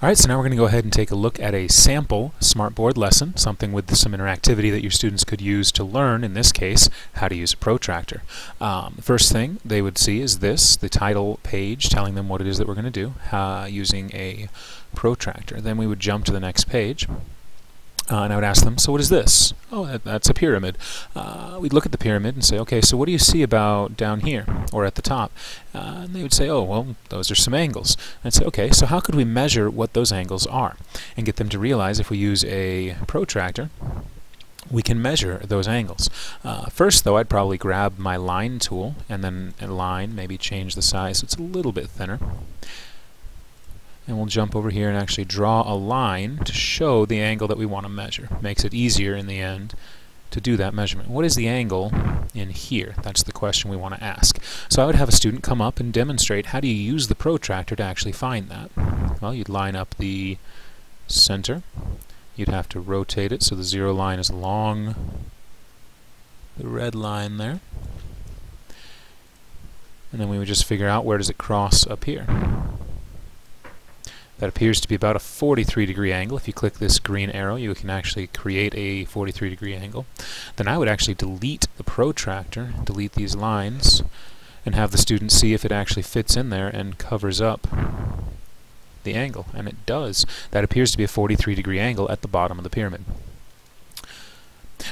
Alright, so now we're going to go ahead and take a look at a sample Smartboard lesson, something with some interactivity that your students could use to learn, in this case, how to use a protractor. The first thing they would see is this, the title page telling them what it is that we're going to do using a protractor. Then we would jump to the next page. And I would ask them, so what is this? Oh, that's a pyramid. We'd look at the pyramid and say, okay, so what do you see about down here or at the top? And they would say, oh, well, those are some angles. And I'd say, okay, so how could we measure what those angles are? And get them to realize if we use a protractor, we can measure those angles. First, though, I'd probably grab my line tool and then a line, maybe change the size so it's a little bit thinner. And we'll jump over here and actually draw a line to show the angle that we want to measure. Makes it easier in the end to do that measurement. What is the angle in here? That's the question we want to ask. So I would have a student come up and demonstrate how do you use the protractor to actually find that. Well, you'd line up the center. You'd have to rotate it so the zero line is along the red line there. And then we would just figure out where does it cross up here. That appears to be about a 43-degree angle. If you click this green arrow, you can actually create a 43-degree angle. Then I would actually delete the protractor, delete these lines, and have the student see if it actually fits in there and covers up the angle. And it does. That appears to be a 43-degree angle at the bottom of the pyramid.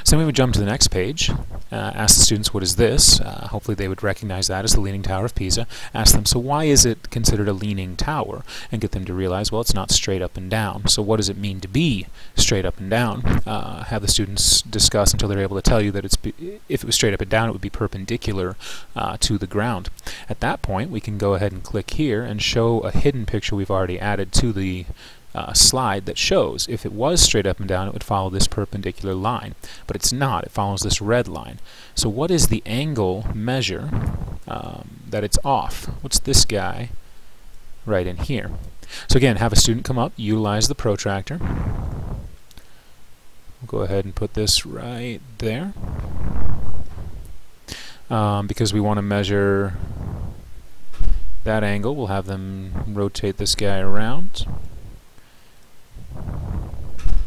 So then we would jump to the next page, ask the students what is this. Hopefully they would recognize that as the Leaning Tower of Pisa. Ask them, so why is it considered a leaning tower? And get them to realize, well, it's not straight up and down. So what does it mean to be straight up and down? Have the students discuss until they're able to tell you that if it was straight up and down, it would be perpendicular to the ground. At that point, we can go ahead and click here and show a hidden picture we've already added to the slide that shows if it was straight up and down it would follow this perpendicular line, but it's not. It follows this red line. So what is the angle measure that it's off? What's this guy right in here? So again, have a student come up, utilize the protractor. We'll go ahead and put this right there because we want to measure that angle. We'll have them rotate this guy around.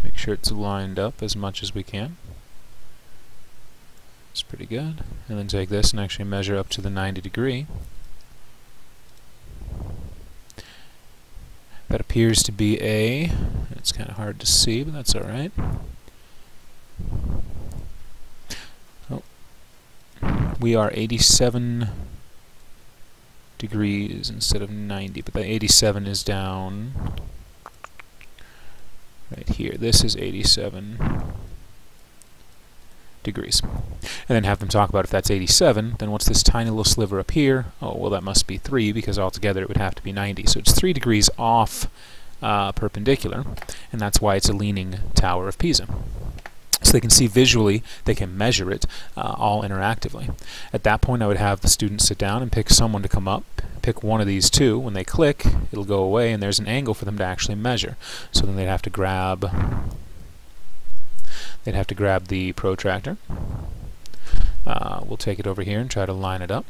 Make sure it's lined up as much as we can. It's pretty good. And then take this and actually measure up to the 90-degree. That appears to be it's kind of hard to see, but that's alright. Oh. We are 87 degrees instead of 90, but the 87 is down right here. This is 87 degrees. And then have them talk about if that's 87, then what's this tiny little sliver up here? Oh, well, that must be 3 because altogether it would have to be 90. So it's 3 degrees off perpendicular, and that's why it's a leaning Tower of Pisa. So they can see visually, they can measure it all interactively. At that point, I would have the students sit down and pick someone to come up, pick one of these two. When they click, it'll go away, and there's an angle for them to actually measure. So then they'd have to grab the protractor. We'll take it over here and try to line it up.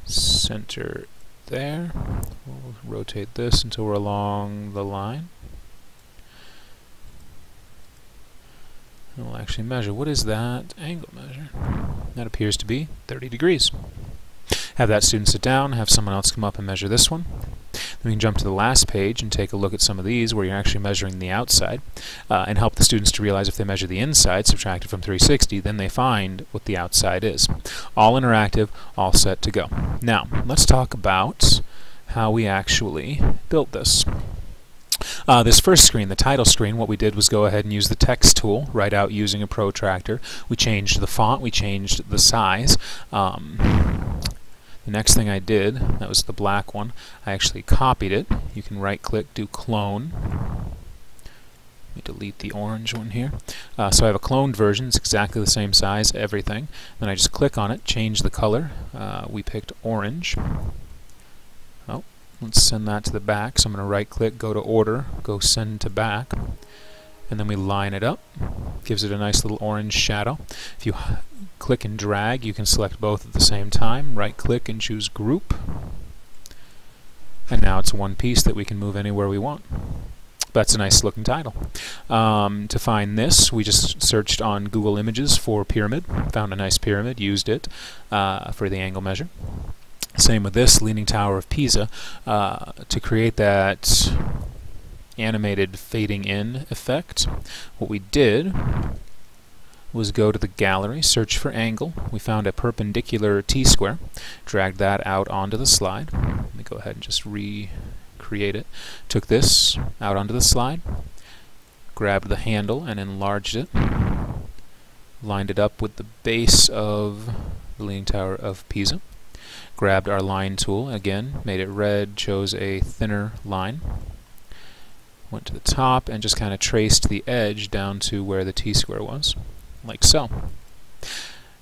Center there. We'll rotate this until we're along the line. And we'll actually measure. What is that angle measure? That appears to be 30 degrees. Have that student sit down, have someone else come up and measure this one. Then we can jump to the last page and take a look at some of these where you're actually measuring the outside and help the students to realize if they measure the inside, subtracted from 360, then they find what the outside is. All interactive, all set to go. Now, let's talk about how we actually built this. This first screen, the title screen, what we did was go ahead and use the text tool, write out using a protractor. We changed the font, we changed the size. The next thing I did, that was the black one, I actually copied it. You can right-click, do clone. Let me delete the orange one here. So I have a cloned version, it's exactly the same size, everything. Then I just click on it, change the color. We picked orange. Oh, let's send that to the back. So I'm going to right-click, go to Order, go Send to Back. And then we line it up. Gives it a nice little orange shadow. If you click and drag, you can select both at the same time. Right click and choose Group. and now it's one piece that we can move anywhere we want. That's a nice looking title. To find this, we just searched on Google Images for pyramid, found a nice pyramid, used it for the angle measure. Same with this, Leaning Tower of Pisa. To create that animated fading in effect, what we did was go to the gallery, search for angle. We found a perpendicular T-square, dragged that out onto the slide. Let me go ahead and just recreate it. Took this out onto the slide, grabbed the handle and enlarged it, lined it up with the base of the Leaning Tower of Pisa, grabbed our line tool, again, made it red, chose a thinner line, went to the top and just kind of traced the edge down to where the T-square was, like so.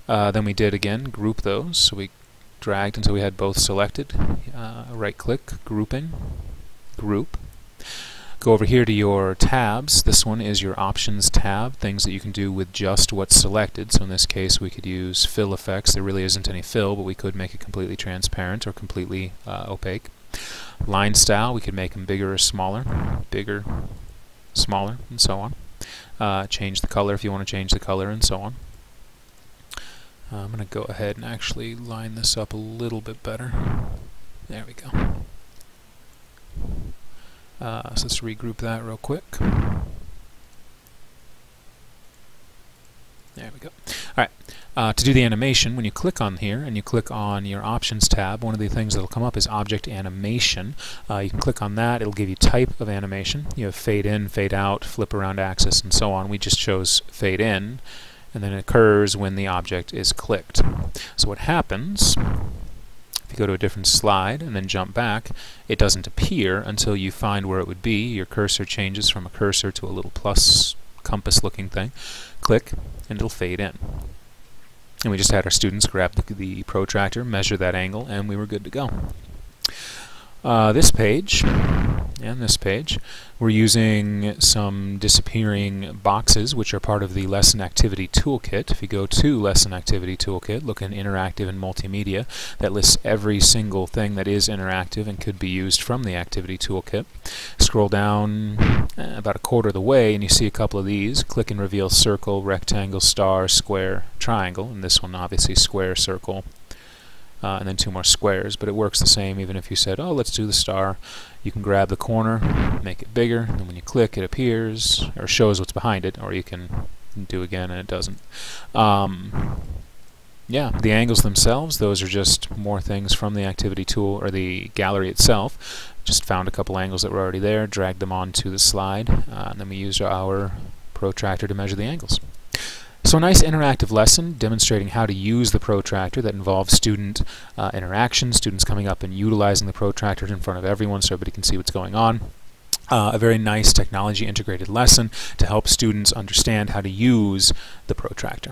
Then we did again group those, so we dragged until we had both selected. Right click, grouping, group. Go over here to your tabs. This one is your options tab, things that you can do with just what's selected. So in this case we could use fill effects. There really isn't any fill, but we could make it completely transparent or completely opaque. Line style, we could make them bigger or smaller, bigger, smaller, and so on. Change the color if you want to change the color, and so on. I'm going to go ahead and actually line this up a little bit better. There we go. So let's regroup that real quick. There we go. Alright, to do the animation, when you click on here and you click on your options tab, one of the things that will come up is object animation. You can click on that, it'll give you type of animation. You have fade in, fade out, flip around axis, and so on. We just chose fade in, and then it occurs when the object is clicked. So what happens, if you go to a different slide and then jump back, it doesn't appear until you find where it would be. Your cursor changes from a cursor to a little plus compass looking thing. Click and it'll fade in. And we just had our students grab the protractor, measure that angle, and we were good to go. This page and this page, we're using some disappearing boxes which are part of the Lesson Activity Toolkit. If you go to Lesson Activity Toolkit, look in Interactive and Multimedia, that lists every single thing that is interactive and could be used from the Activity Toolkit. Scroll down about a quarter of the way and you see a couple of these. Click and reveal circle, rectangle, star, square, triangle, and this one obviously square, circle, and then two more squares, but it works the same even if you said, oh, let's do the star. You can grab the corner, make it bigger, and when you click it appears, or shows what's behind it, or you can do again and it doesn't. Yeah, the angles themselves, those are just more things from the activity tool, or the gallery itself. Just found a couple angles that were already there, dragged them onto the slide, and then we used our protractor to measure the angles. So a nice interactive lesson demonstrating how to use the protractor that involves student interaction, students coming up and utilizing the protractor in front of everyone so everybody can see what's going on. A very nice technology integrated lesson to help students understand how to use the protractor.